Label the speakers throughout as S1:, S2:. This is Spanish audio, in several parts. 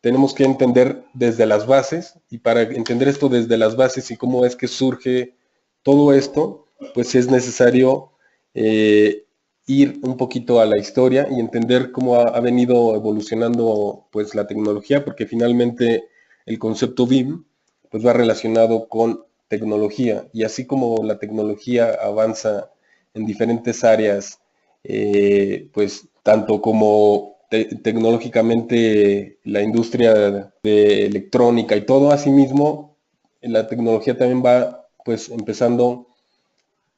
S1: tenemos que entender desde las bases, y para entender esto desde las bases y cómo es que surge todo esto, pues es necesario ir un poquito a la historia y entender cómo ha venido evolucionando pues la tecnología, porque finalmente el concepto BIM pues va relacionado con tecnología, y así como la tecnología avanza en diferentes áreas, pues tanto como tecnológicamente la industria de electrónica y todo, asimismo la tecnología también va pues empezando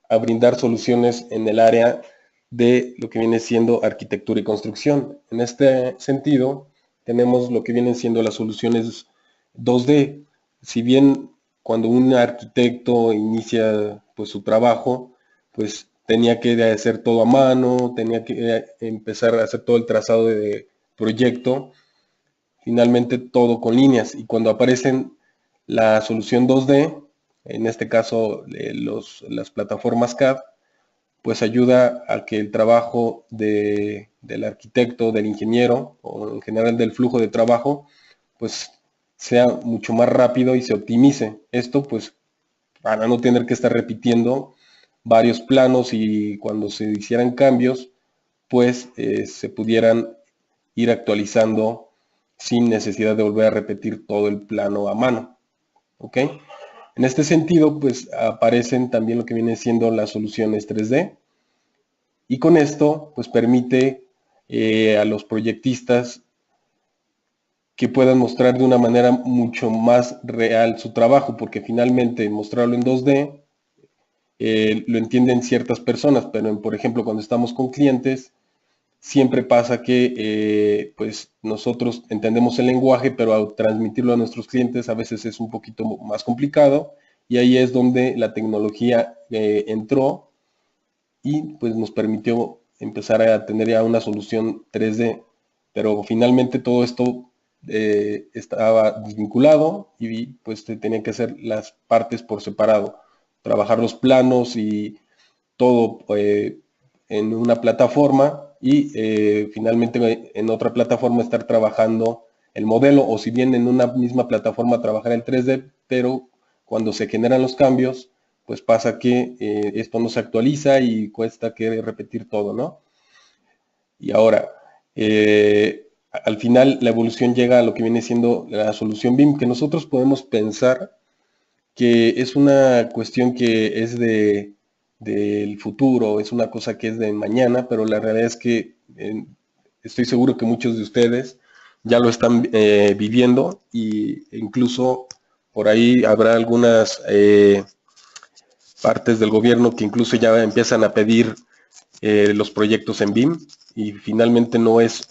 S1: a brindar soluciones en el área de lo que viene siendo arquitectura y construcción. En este sentido, tenemos lo que vienen siendo las soluciones 2D. Si bien cuando un arquitecto inicia pues su trabajo, pues tenía que hacer todo a mano, tenía que empezar a hacer todo el trazado de proyecto, finalmente todo con líneas. Y cuando aparecen la solución 2D, en este caso las plataformas CAD, pues ayuda a que el trabajo del arquitecto, del ingeniero o en general del flujo de trabajo, pues sea mucho más rápido y se optimice. Esto pues para no tener que estar repitiendo varios planos, y cuando se hicieran cambios, pues se pudieran ir actualizando sin necesidad de volver a repetir todo el plano a mano. ¿Ok? En este sentido, pues aparecen también lo que viene siendo las soluciones 3D, y con esto pues permite a los proyectistas que puedan mostrar de una manera mucho más real su trabajo, porque finalmente mostrarlo en 2D lo entienden ciertas personas, pero por ejemplo cuando estamos con clientes, siempre pasa que pues nosotros entendemos el lenguaje, pero al transmitirlo a nuestros clientes a veces es un poquito más complicado, y ahí es donde la tecnología entró y pues nos permitió empezar a tener ya una solución 3D, pero finalmente todo esto estaba desvinculado y pues se tenían que hacer las partes por separado, trabajar los planos y todo en una plataforma, y finalmente en otra plataforma estar trabajando el modelo, o si bien en una misma plataforma trabajar el 3D, pero cuando se generan los cambios, pues pasa que esto no se actualiza y cuesta que repetir todo, ¿no? Y ahora, al final la evolución llega a lo que viene siendo la solución BIM, que nosotros podemos pensar que es una cuestión que es del futuro, es una cosa que es de mañana, pero la realidad es que estoy seguro que muchos de ustedes ya lo están viviendo, e incluso por ahí habrá algunas partes del gobierno que incluso ya empiezan a pedir los proyectos en BIM, y finalmente no es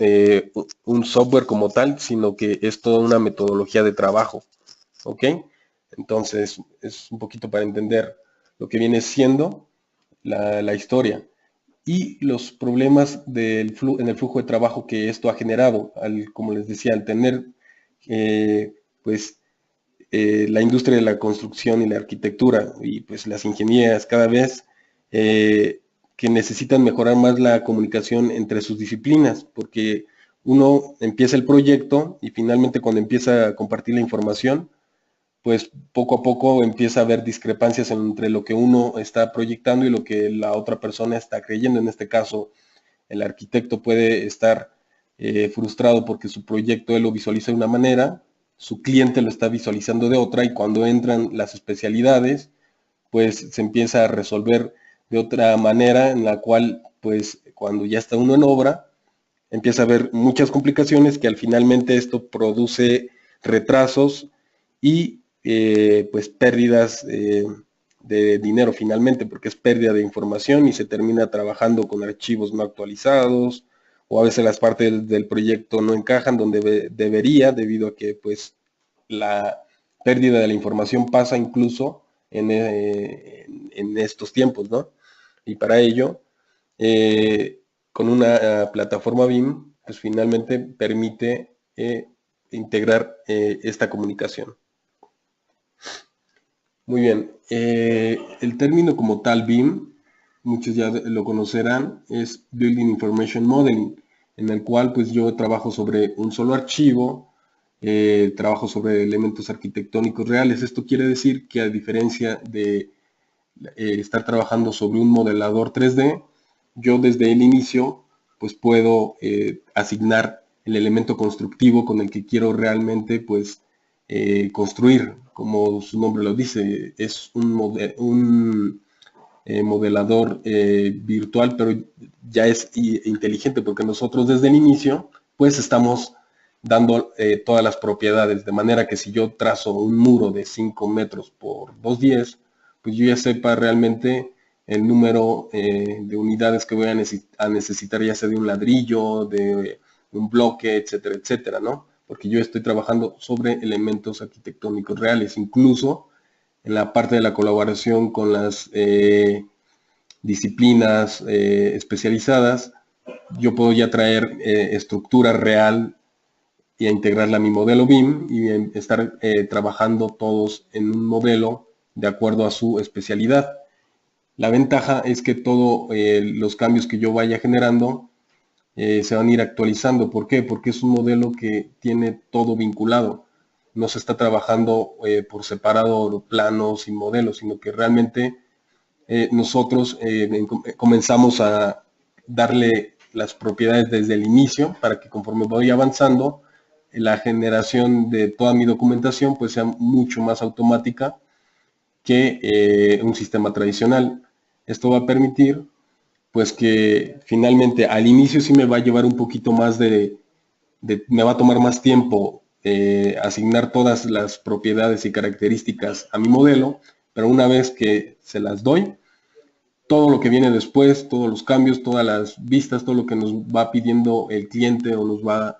S1: un software como tal, sino que es toda una metodología de trabajo. ¿Ok? Entonces es un poquito para entender lo que viene siendo la historia y los problemas en el flujo de trabajo que esto ha generado, como les decía, al tener pues la industria de la construcción y la arquitectura y pues las ingenierías cada vez que necesitan mejorar más la comunicación entre sus disciplinas, porque uno empieza el proyecto y finalmente cuando empieza a compartir la información, pues poco a poco empieza a haber discrepancias entre lo que uno está proyectando y lo que la otra persona está creyendo. En este caso, el arquitecto puede estar frustrado porque su proyecto él lo visualiza de una manera, su cliente lo está visualizando de otra, y cuando entran las especialidades, pues se empieza a resolver de otra manera, en la cual, pues cuando ya está uno en obra, empieza a haber muchas complicaciones que al finalmente esto produce retrasos y pues pérdidas de dinero finalmente, porque es pérdida de información y se termina trabajando con archivos no actualizados, o a veces las partes del proyecto no encajan donde debería, debido a que pues la pérdida de la información pasa incluso en estos tiempos, ¿no? Y para ello, eh, con una plataforma BIM, pues finalmente permite integrar esta comunicación. Muy bien, el término como tal BIM, muchos ya lo conocerán, es Building Information Modeling, en el cual pues yo trabajo sobre un solo archivo trabajo sobre elementos arquitectónicos reales. Esto quiere decir que a diferencia de estar trabajando sobre un modelador 3D, yo desde el inicio pues puedo asignar el elemento constructivo con el que quiero realmente pues construir. Como su nombre lo dice, es un modelador virtual, pero ya es inteligente porque nosotros desde el inicio pues estamos dando todas las propiedades, de manera que si yo trazo un muro de 5 metros por 2,10, pues yo ya sepa realmente el número de unidades que voy a necesitar, ya sea de un ladrillo, de un bloque, etcétera, etcétera, ¿no? Porque yo estoy trabajando sobre elementos arquitectónicos reales, incluso en la parte de la colaboración con las disciplinas especializadas, yo puedo ya traer estructura real y a integrarla a mi modelo BIM y estar trabajando todos en un modelo de acuerdo a su especialidad. La ventaja es que todos los cambios que yo vaya generando se van a ir actualizando. ¿Por qué? Porque es un modelo que tiene todo vinculado. No se está trabajando por separado planos y modelos, sino que realmente nosotros comenzamos a darle las propiedades desde el inicio para que conforme voy avanzando, la generación de toda mi documentación pues sea mucho más automática que un sistema tradicional. Esto va a permitir pues que finalmente al inicio sí me va a llevar un poquito más me va a tomar más tiempo asignar todas las propiedades y características a mi modelo, pero una vez que se las doy, todo lo que viene después, todos los cambios, todas las vistas, todo lo que nos va pidiendo el cliente o nos va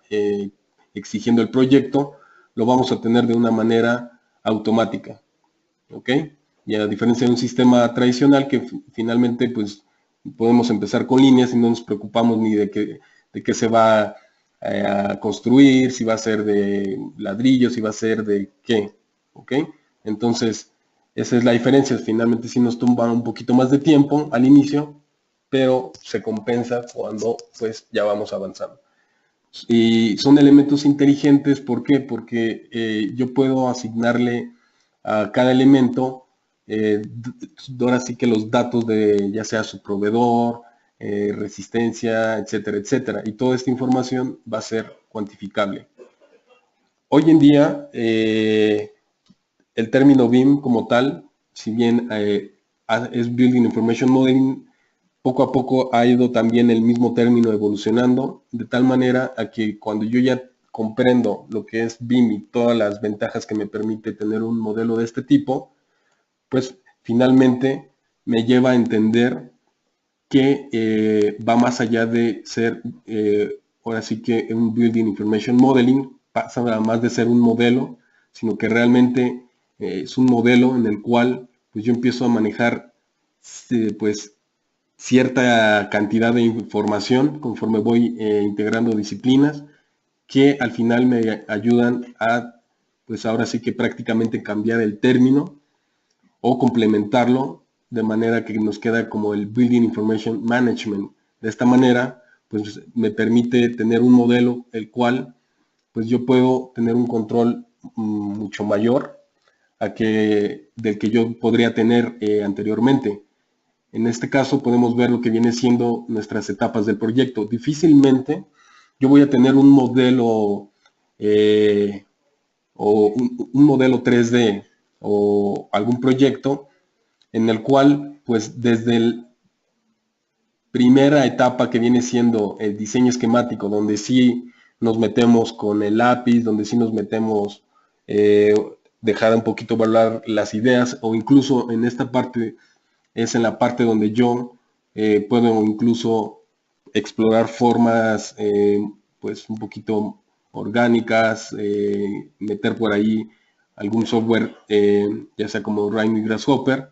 S1: exigiendo el proyecto, lo vamos a tener de una manera automática, ¿ok? Y a diferencia de un sistema tradicional que finalmente pues podemos empezar con líneas y no nos preocupamos ni de qué se va a construir, si va a ser de ladrillos, si va a ser de qué, ¿ok? Entonces, esa es la diferencia. Finalmente sí nos toma un poquito más de tiempo al inicio, pero se compensa cuando pues ya vamos avanzando. Y son elementos inteligentes, ¿por qué? Porque yo puedo asignarle a cada elemento, ahora sí que los datos de ya sea su proveedor, resistencia, etcétera, etcétera. Y toda esta información va a ser cuantificable. Hoy en día, el término BIM como tal, si bien es Building Information Modeling, poco a poco ha ido también el mismo término evolucionando, de tal manera a que cuando yo ya comprendo lo que es BIM y todas las ventajas que me permite tener un modelo de este tipo, pues finalmente me lleva a entender que va más allá de ser, ahora sí que un Building Information Modeling, pasa nada más de ser un modelo, sino que realmente es un modelo en el cual pues yo empiezo a manejar pues cierta cantidad de información conforme voy integrando disciplinas que al final me ayudan a, pues ahora sí que prácticamente cambiar el término o complementarlo de manera que nos queda como el Building Information Management. De esta manera, pues me permite tener un modelo el cual, pues yo puedo tener un control mucho mayor del que yo podría tener anteriormente. En este caso podemos ver lo que viene siendo nuestras etapas del proyecto. Difícilmente yo voy a tener un modelo o un modelo 3D o algún proyecto en el cual pues desde la primera etapa que viene siendo el diseño esquemático, donde sí nos metemos con el lápiz, donde sí nos metemos dejar un poquito volar las ideas, o incluso en esta parte es en la parte donde yo puedo incluso explorar formas pues un poquito orgánicas, meter por ahí algún software, ya sea como Rhino y Grasshopper.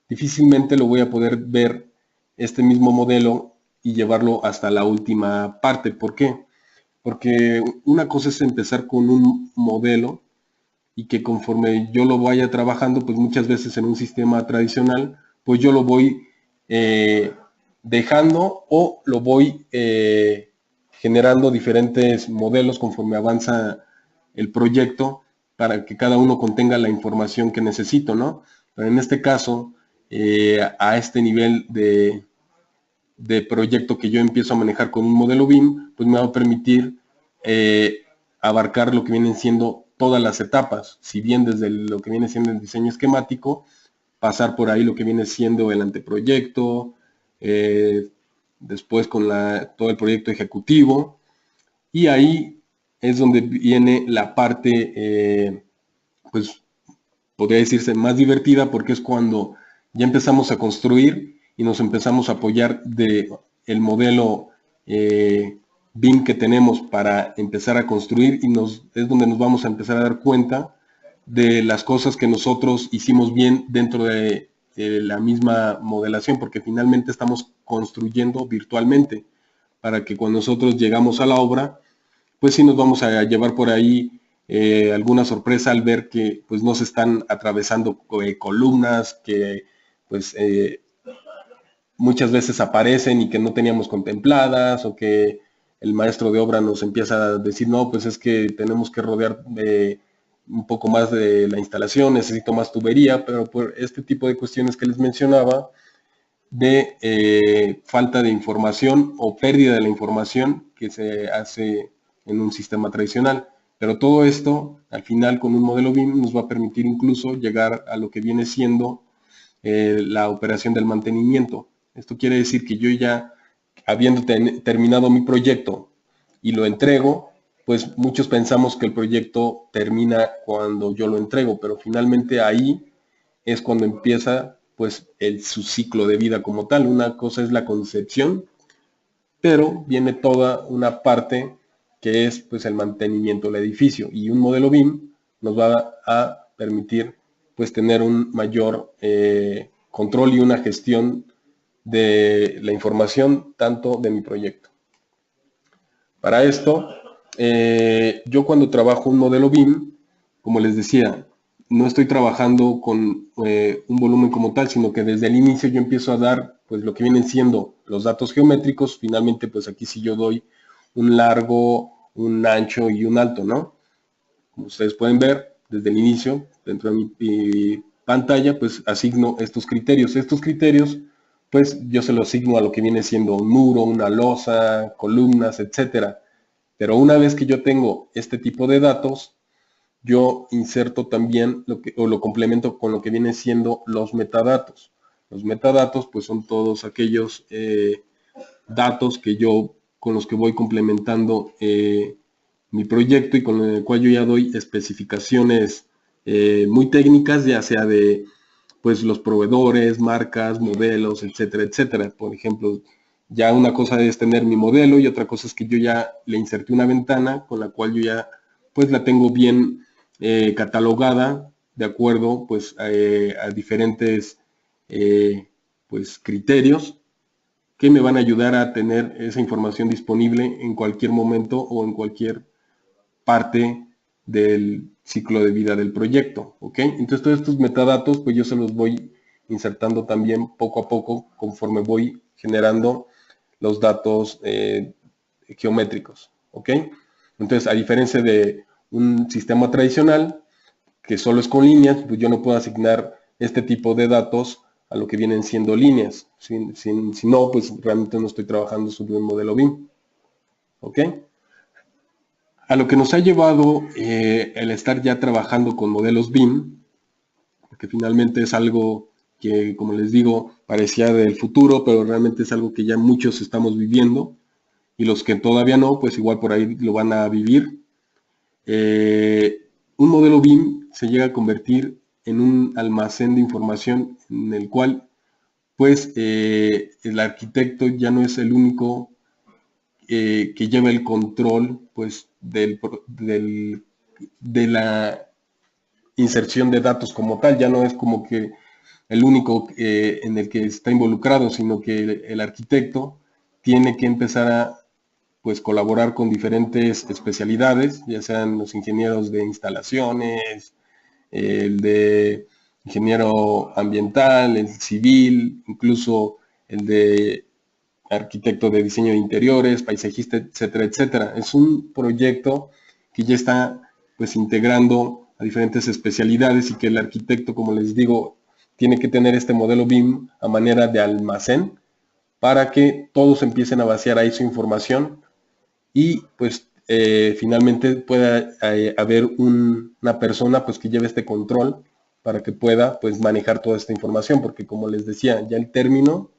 S1: Difícilmente lo voy a poder ver este mismo modelo y llevarlo hasta la última parte. ¿Por qué? Porque una cosa es empezar con un modelo y que conforme yo lo vaya trabajando, pues muchas veces en un sistema tradicional, pues yo lo voy dejando o lo voy generando diferentes modelos conforme avanza el proyecto para que cada uno contenga la información que necesito, ¿no? Pero en este caso, a este nivel de proyecto que yo empiezo a manejar con un modelo BIM, pues me va a permitir abarcar lo que vienen siendo todas las etapas, si bien desde lo que viene siendo el diseño esquemático, pasar por ahí lo que viene siendo el anteproyecto, después con todo el proyecto ejecutivo, y ahí es donde viene la parte, pues podría decirse más divertida, porque es cuando ya empezamos a construir y nos empezamos a apoyar de el modelo BIM que tenemos para empezar a construir, y es donde nos vamos a empezar a dar cuenta de las cosas que nosotros hicimos bien dentro de la misma modelación, porque finalmente estamos construyendo virtualmente para que cuando nosotros llegamos a la obra, pues sí nos vamos a llevar por ahí alguna sorpresa al ver que pues no se están atravesando columnas que pues muchas veces aparecen y que no teníamos contempladas, o que el maestro de obra nos empieza a decir, no, pues es que tenemos que rodear un poco más de la instalación, necesito más tubería, pero por este tipo de cuestiones que les mencionaba, de falta de información o pérdida de la información que se hace en un sistema tradicional. Pero todo esto, al final, con un modelo BIM, nos va a permitir incluso llegar a lo que viene siendo la operación del mantenimiento. Esto quiere decir que yo ya, habiendo terminado mi proyecto y lo entrego, pues muchos pensamos que el proyecto termina cuando yo lo entrego, pero finalmente ahí es cuando empieza pues su ciclo de vida como tal. Una cosa es la concepción, pero viene toda una parte que es pues el mantenimiento del edificio, y un modelo BIM nos va a permitir pues tener un mayor control y una gestión de la información tanto de mi proyecto. Para esto, yo cuando trabajo un modelo BIM, como les decía, no estoy trabajando con un volumen como tal, sino que desde el inicio yo empiezo a dar pues lo que vienen siendo los datos geométricos. Finalmente pues aquí sí yo doy un largo, un ancho y un alto, ¿no? Como ustedes pueden ver, desde el inicio, dentro de mi pantalla, pues asigno estos criterios. Estos criterios, pues yo se los asigno a lo que viene siendo un muro, una losa, columnas, etcétera. Pero una vez que yo tengo este tipo de datos, yo inserto también lo complemento con lo que viene siendo los metadatos. Los metadatos, pues son todos aquellos datos con los que voy complementando mi proyecto, y con el cual yo ya doy especificaciones muy técnicas, ya sea de pues los proveedores, marcas, modelos, etcétera, etcétera. Por ejemplo, ya una cosa es tener mi modelo, y otra cosa es que yo ya le inserté una ventana con la cual yo ya pues la tengo bien catalogada de acuerdo pues a diferentes pues criterios que me van a ayudar a tener esa información disponible en cualquier momento o en cualquier parte del ciclo de vida del proyecto, ¿ok? Entonces todos estos metadatos pues yo se los voy insertando también poco a poco conforme voy generando los datos geométricos, ¿ok? Entonces, a diferencia de un sistema tradicional que solo es con líneas, pues yo no puedo asignar este tipo de datos a lo que vienen siendo líneas. Si no, pues realmente no estoy trabajando sobre un modelo BIM. ¿Ok? A lo que nos ha llevado el estar ya trabajando con modelos BIM, porque finalmente es algo que, como les digo, parecía del futuro, pero realmente es algo que ya muchos estamos viviendo, y los que todavía no, pues igual por ahí lo van a vivir. Un modelo BIM se llega a convertir en un almacén de información en el cual pues el arquitecto ya no es el único que lleva el control pues de la inserción de datos como tal. Ya no es como que el único en el que está involucrado, sino que el arquitecto tiene que empezar a pues colaborar con diferentes especialidades, ya sean los ingenieros de instalaciones, el de ingeniero ambiental, el civil, incluso el de arquitecto de diseño de interiores, paisajista, etcétera, etcétera. Es un proyecto que ya está pues integrando a diferentes especialidades y que el arquitecto, como les digo, tiene que tener este modelo BIM a manera de almacén para que todos empiecen a vaciar ahí su información y pues finalmente pueda haber una persona pues que lleve este control para que pueda pues manejar toda esta información, porque como les decía, ya el término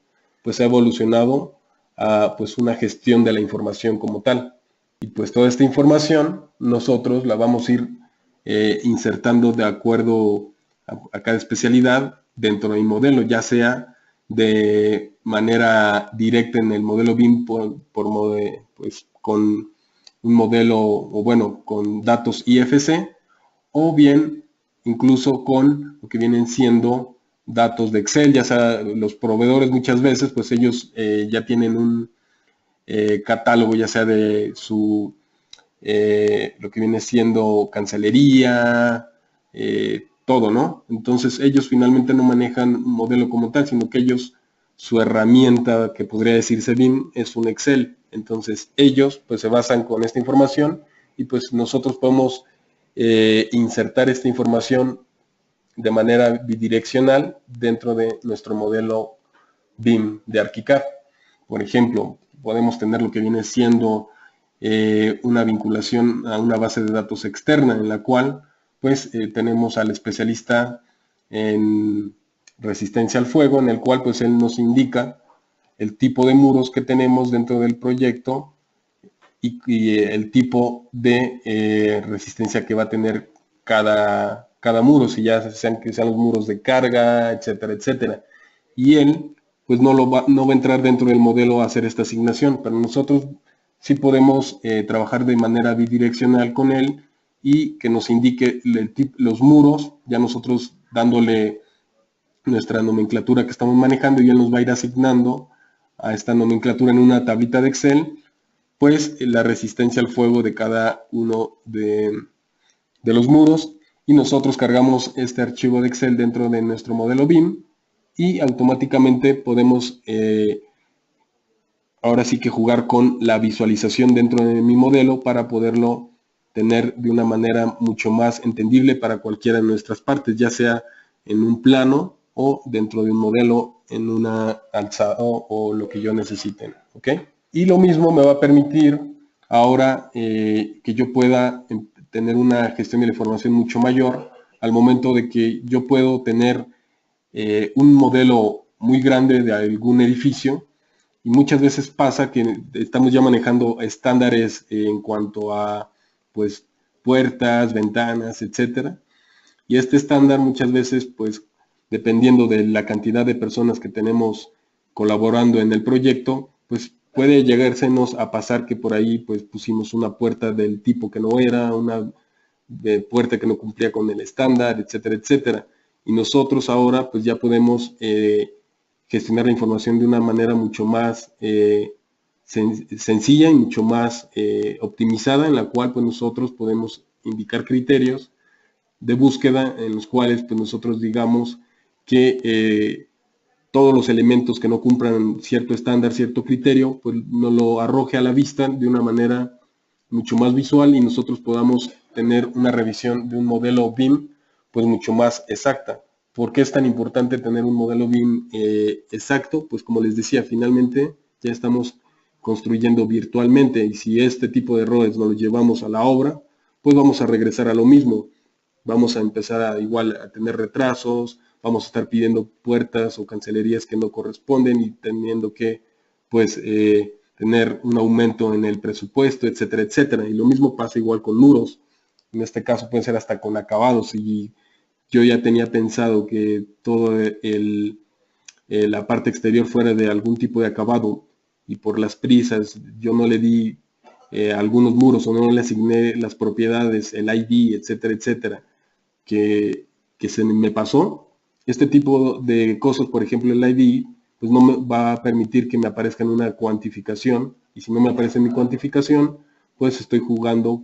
S1: pues ha evolucionado a pues una gestión de la información como tal. Y pues toda esta información nosotros la vamos a ir insertando de acuerdo a cada especialidad dentro del modelo, ya sea de manera directa en el modelo BIM pues, con un modelo, o bueno, con datos IFC, o bien incluso con lo que vienen siendo datos de Excel, ya sea los proveedores muchas veces, pues ellos ya tienen un catálogo, ya sea de su, lo que viene siendo cancelería, todo, ¿no? Entonces ellos finalmente no manejan un modelo como tal, sino que ellos, su herramienta que podría decirse BIM es un Excel. Entonces ellos pues se basan con esta información y pues nosotros podemos insertar esta información de manera bidireccional dentro de nuestro modelo BIM de ArchiCAD. Por ejemplo, podemos tener lo que viene siendo una vinculación a una base de datos externa en la cual pues tenemos al especialista en resistencia al fuego, en el cual pues él nos indica el tipo de muros que tenemos dentro del proyecto y el tipo de resistencia que va a tener cada muro, si ya sean que sean los muros de carga, etcétera, etcétera. Y él pues no va a entrar dentro del modelo a hacer esta asignación, pero nosotros sí podemos trabajar de manera bidireccional con él y que nos indique los muros, ya nosotros dándole nuestra nomenclatura que estamos manejando y él nos va a ir asignando a esta nomenclatura en una tablita de Excel, pues la resistencia al fuego de cada uno de los muros y nosotros cargamos este archivo de Excel dentro de nuestro modelo BIM y automáticamente podemos ahora sí que jugar con la visualización dentro de mi modelo para poderlo tener de una manera mucho más entendible para cualquiera de nuestras partes, ya sea en un plano o dentro de un modelo en una alzado o lo que yo necesite, ¿ok? Y lo mismo me va a permitir ahora que yo pueda tener una gestión de la información mucho mayor al momento de que yo puedo tener un modelo muy grande de algún edificio y muchas veces pasa que estamos ya manejando estándares en cuanto a pues puertas, ventanas, etcétera. Y este estándar muchas veces pues dependiendo de la cantidad de personas que tenemos colaborando en el proyecto, pues puede llegársenos a pasar que por ahí pues pusimos una puerta del tipo que no era, una puerta que no cumplía con el estándar, etcétera, etcétera. Y nosotros ahora pues ya podemos gestionar la información de una manera mucho más sencilla y mucho más optimizada, en la cual pues nosotros podemos indicar criterios de búsqueda en los cuales pues nosotros digamos que todos los elementos que no cumplan cierto estándar, cierto criterio, pues nos lo arroje a la vista de una manera mucho más visual y nosotros podamos tener una revisión de un modelo BIM pues mucho más exacta. ¿Por qué es tan importante tener un modelo BIM exacto? Pues como les decía, finalmente ya estamos construyendo virtualmente y si este tipo de errores nos los llevamos a la obra, pues vamos a regresar a lo mismo. Vamos a empezar igual a tener retrasos, vamos a estar pidiendo puertas o cancelerías que no corresponden y teniendo que pues tener un aumento en el presupuesto, etcétera, etcétera. Y lo mismo pasa igual con muros. En este caso pueden ser hasta con acabados. Y yo ya tenía pensado que todo la parte exterior fuera de algún tipo de acabado y por las prisas yo no le di algunos muros o no le asigné las propiedades, el ID, etcétera, etcétera, que se me pasó. Este tipo de cosas, por ejemplo el ID, pues no me va a permitir que me aparezca en una cuantificación y si no me aparece en mi cuantificación, pues estoy jugando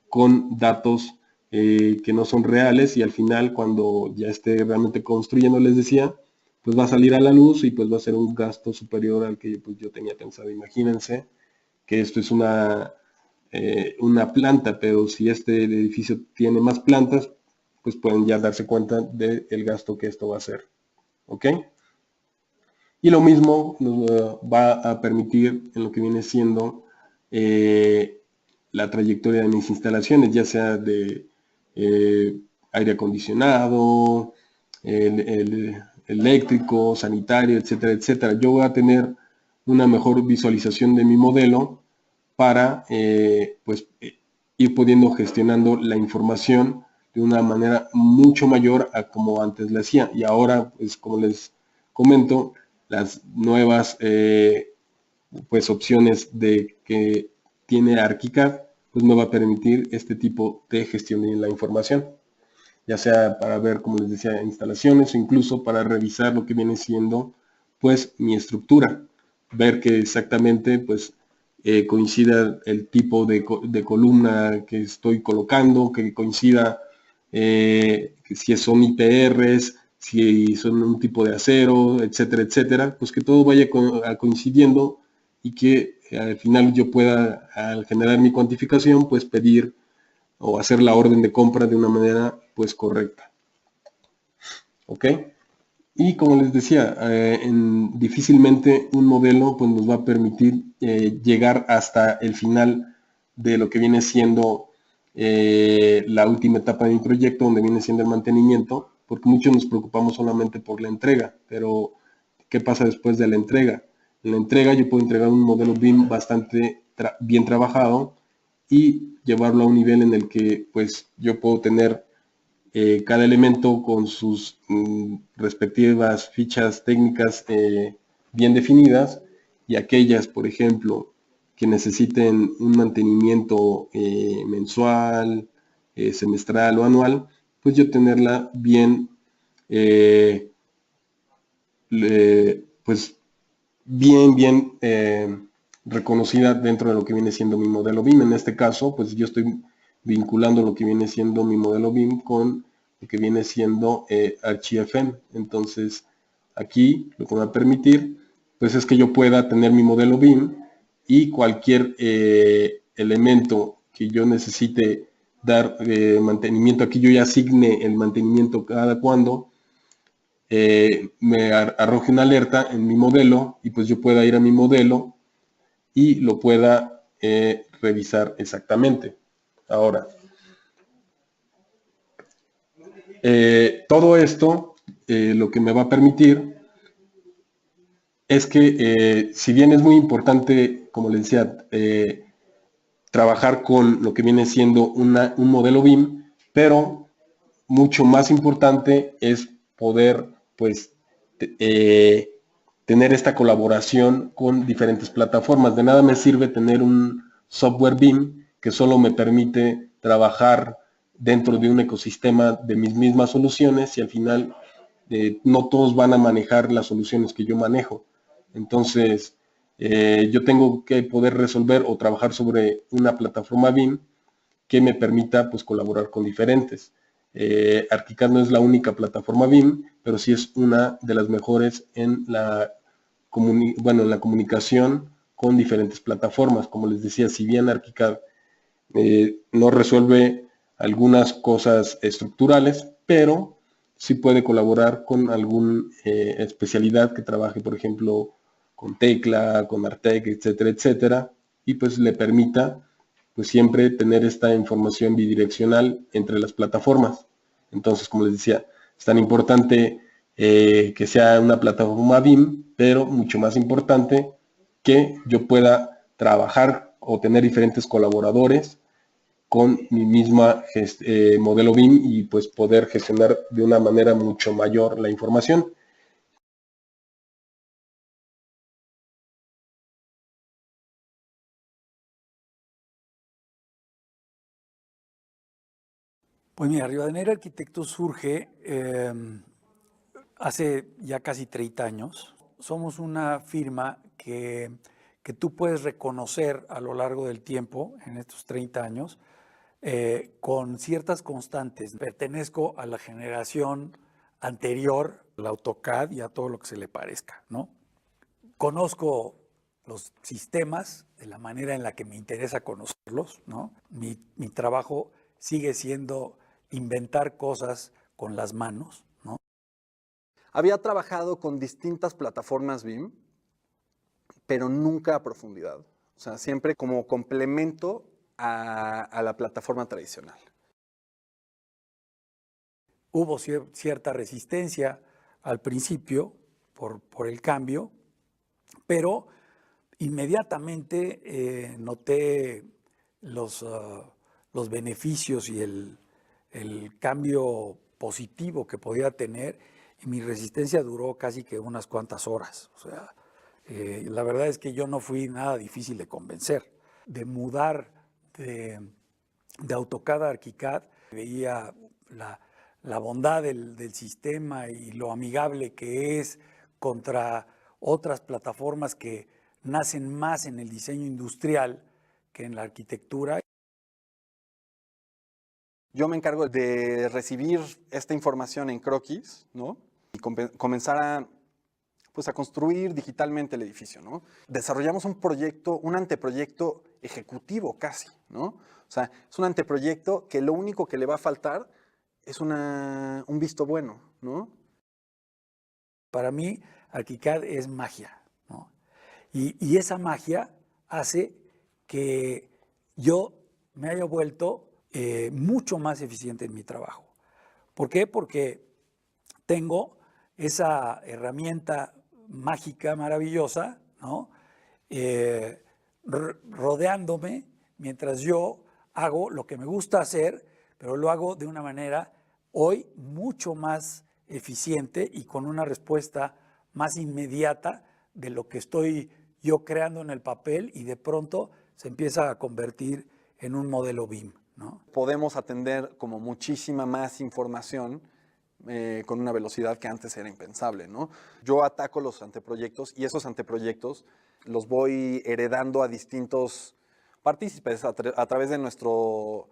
S1: con datos que no son reales y al final cuando ya esté realmente construyendo, les decía, pues va a salir a la luz y pues va a ser un gasto superior al que pues, yo tenía pensado. Imagínense que esto es una una planta, pero si este edificio tiene más plantas, pues pueden ya darse cuenta del gasto que esto va a hacer. ¿Ok? Y lo mismo nos va a permitir en lo que viene siendo la trayectoria de mis instalaciones, ya sea de aire acondicionado, eléctrico, sanitario, etcétera, etcétera. Yo voy a tener una mejor visualización de mi modelo para pues, ir pudiendo gestionando la información de una manera mucho mayor a como antes la hacía. Y ahora, pues como les comento, las nuevas pues opciones de que tiene ArchiCAD, pues me va a permitir este tipo de gestión de la información, ya sea para ver, como les decía, instalaciones o incluso para revisar lo que viene siendo pues mi estructura, ver que exactamente pues coincida el tipo de columna que estoy colocando, que coincida que si son IPRs, si son un tipo de acero, etcétera, etcétera, pues que todo vaya coincidiendo y que al final yo pueda, al generar mi cuantificación, pues pedir o hacer la orden de compra de una manera pues correcta. ¿Ok? Y como les decía, difícilmente un modelo pues, nos va a permitir llegar hasta el final de lo que viene siendo la última etapa de mi proyecto, donde viene siendo el mantenimiento, porque muchos nos preocupamos solamente por la entrega, pero ¿qué pasa después de la entrega? En la entrega yo puedo entregar un modelo BIM bastante bien trabajado y llevarlo a un nivel en el que pues yo puedo tener cada elemento con sus respectivas fichas técnicas bien definidas, y aquellas, por ejemplo, que necesiten un mantenimiento mensual, semestral o anual, pues yo tenerla bien, pues bien reconocida dentro de lo que viene siendo mi modelo BIM. En este caso, pues yo estoy vinculando lo que viene siendo mi modelo BIM con lo que viene siendo ArchiFM. Entonces, aquí lo que me va a permitir, pues es que yo pueda tener mi modelo BIM y cualquier elemento que yo necesite dar mantenimiento, aquí yo ya asigne el mantenimiento cada cuando, me arroje una alerta en mi modelo y pues yo pueda ir a mi modelo y lo pueda revisar exactamente. Ahora, todo esto lo que me va a permitir es que si bien es muy importante, como les decía, trabajar con lo que viene siendo un modelo BIM, pero mucho más importante es poder pues tener esta colaboración con diferentes plataformas. De nada me sirve tener un software BIM que solo me permite trabajar dentro de un ecosistema de mis mismas soluciones y al final no todos van a manejar las soluciones que yo manejo. Entonces, yo tengo que poder resolver o trabajar sobre una plataforma BIM que me permita pues, colaborar con diferentes. ArchiCAD no es la única plataforma BIM, pero sí es una de las mejores en la, en la comunicación con diferentes plataformas. Como les decía, si bien ArchiCAD no resuelve algunas cosas estructurales, pero sí puede colaborar con alguna especialidad que trabaje, por ejemplo, con Tecla, con Artec, etcétera, etcétera, y pues le permita pues siempre tener esta información bidireccional entre las plataformas. Entonces, como les decía, es tan importante que sea una plataforma BIM, pero mucho más importante que yo pueda trabajar o tener diferentes colaboradores con mi misma modelo BIM y pues poder gestionar de una manera mucho mayor la información.
S2: Pues mira, Rivadeneira Arquitectos surge hace ya casi 30 años. Somos una firma que tú puedes reconocer a lo largo del tiempo, en estos 30 años, con ciertas constantes. Pertenezco a la generación anterior, al AutoCAD y a todo lo que se le parezca, ¿no? Conozco los sistemas de la manera en la que me interesa conocerlos, ¿no? Mi trabajo sigue siendo inventar cosas con las manos, ¿no?
S3: Había trabajado con distintas plataformas BIM, pero nunca a profundidad. O sea, siempre como complemento a la plataforma tradicional.
S2: Hubo cierta resistencia al principio por el cambio, pero inmediatamente noté los beneficios y el cambio positivo que podía tener, y mi resistencia duró casi que unas cuantas horas. O sea, la verdad es que yo no fui nada difícil de convencer. De mudar de AutoCAD a ArchiCAD, veía la bondad del sistema y lo amigable que es contra otras plataformas que nacen más en el diseño industrial que en la arquitectura.
S3: Yo me encargo de recibir esta información en croquis, ¿no? Y comenzar a, pues, a construir digitalmente el edificio, ¿no? Desarrollamos un proyecto, un anteproyecto ejecutivo casi, ¿no? O sea, es un anteproyecto que lo único que le va a faltar es un visto bueno, ¿no?
S2: Para mí, ArchiCAD es magia, ¿no? Y esa magia hace que yo me haya vuelto mucho más eficiente en mi trabajo. ¿Por qué? Porque tengo esa herramienta mágica, maravillosa, ¿no? Rodeándome mientras yo hago lo que me gusta hacer, pero lo hago de una manera hoy mucho más eficiente y con una respuesta más inmediata de lo que estoy yo creando en el papel, y de pronto se empieza a convertir en un modelo BIM, ¿no?
S3: Podemos atender como muchísima más información con una velocidad que antes era impensable, ¿no? Yo ataco los anteproyectos y esos anteproyectos los voy heredando a distintos partícipes a través de nuestro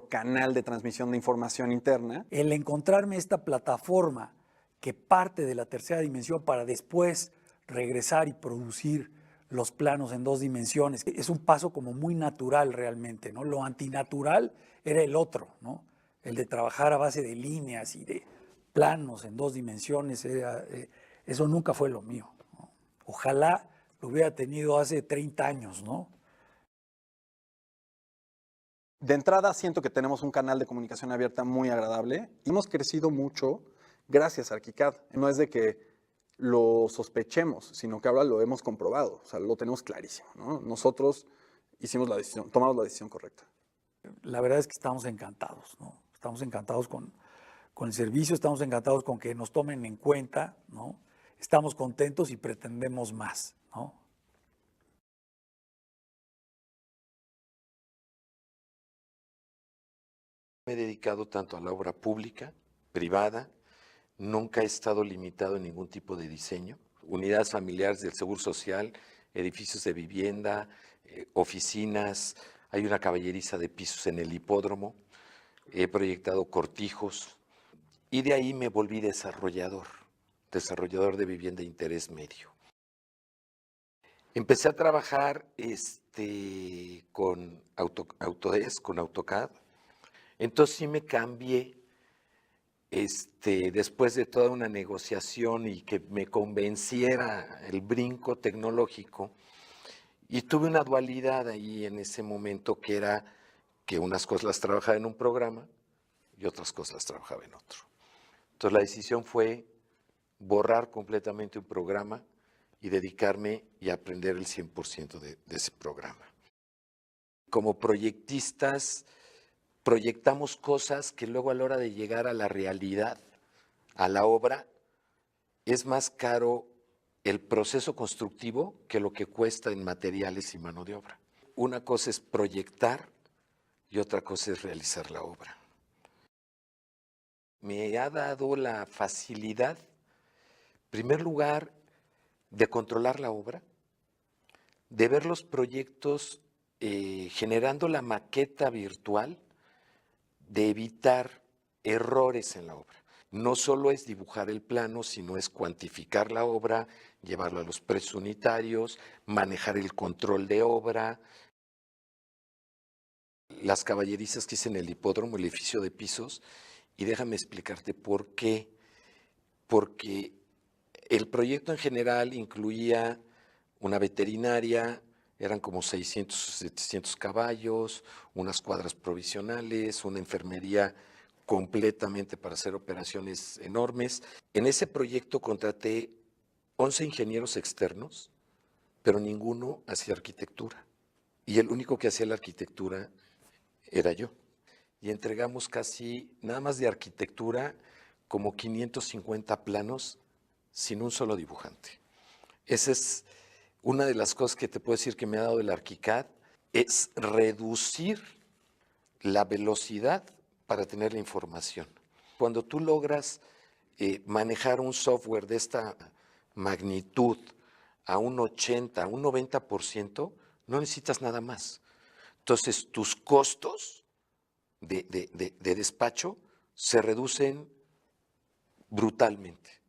S3: canal de transmisión de información interna.
S2: El encontrarme esta plataforma que parte de la tercera dimensión para después regresar y producir los planos en 2 dimensiones es un paso como muy natural realmente, ¿no? Lo antinatural era el otro, ¿no? El de trabajar a base de líneas y de planos en 2 dimensiones, eso nunca fue lo mío, ¿no? Ojalá lo hubiera tenido hace 30 años, ¿no?
S3: De entrada, siento que tenemos un canal de comunicación abierta muy agradable. Hemos crecido mucho gracias a ArchiCAD. No es de que lo sospechemos, sino que ahora lo hemos comprobado. O sea, lo tenemos clarísimo, ¿no? Nosotros tomamos la decisión correcta.
S2: La verdad es que estamos encantados, ¿no? Estamos encantados con el servicio, estamos encantados con que nos tomen en cuenta, ¿no? Estamos contentos y pretendemos más, ¿no?
S4: Me he dedicado tanto a la obra pública, privada, nunca he estado limitado en ningún tipo de diseño. Unidades familiares del Seguro Social, edificios de vivienda, oficinas, hay una caballeriza de pisos en el hipódromo, he proyectado cortijos y de ahí me volví desarrollador de vivienda de interés medio. Empecé a trabajar con Autodesk, con AutoCAD. Entonces sí me cambié, después de toda una negociación y que me convenciera el brinco tecnológico, y tuve una dualidad ahí en ese momento, que era que unas cosas las trabajaba en un programa y otras cosas las trabajaba en otro. Entonces la decisión fue borrar completamente un programa y dedicarme y aprender el 100% de ese programa. Como proyectistas, proyectamos cosas que luego a la hora de llegar a la realidad, a la obra, es más caro el proceso constructivo que lo que cuesta en materiales y mano de obra. Una cosa es proyectar y otra cosa es realizar la obra. Me ha dado la facilidad, en primer lugar, de controlar la obra, de ver los proyectos generando la maqueta virtual, de evitar errores en la obra. no solo es dibujar el plano, sino es cuantificar la obra, llevarlo a los precios unitarios, manejar el control de obra. Las caballerizas que hice en el hipódromo, el edificio de pisos, y déjame explicarte por qué. Porque el proyecto en general incluía una veterinaria, eran como 600 o 700 caballos, unas cuadras provisionales, una enfermería completamente para hacer operaciones enormes. En ese proyecto contraté 11 ingenieros externos, pero ninguno hacía arquitectura. Y el único que hacía la arquitectura era yo. Y entregamos casi, nada más de arquitectura, como 550 planos sin un solo dibujante. Esa es una de las cosas que te puedo decir que me ha dado el ArchiCAD, es reducir la velocidad para tener la información. Cuando tú logras manejar un software de esta magnitud a un 80, a un 90%, no necesitas nada más. Entonces, tus costos de despacho se reducen brutalmente.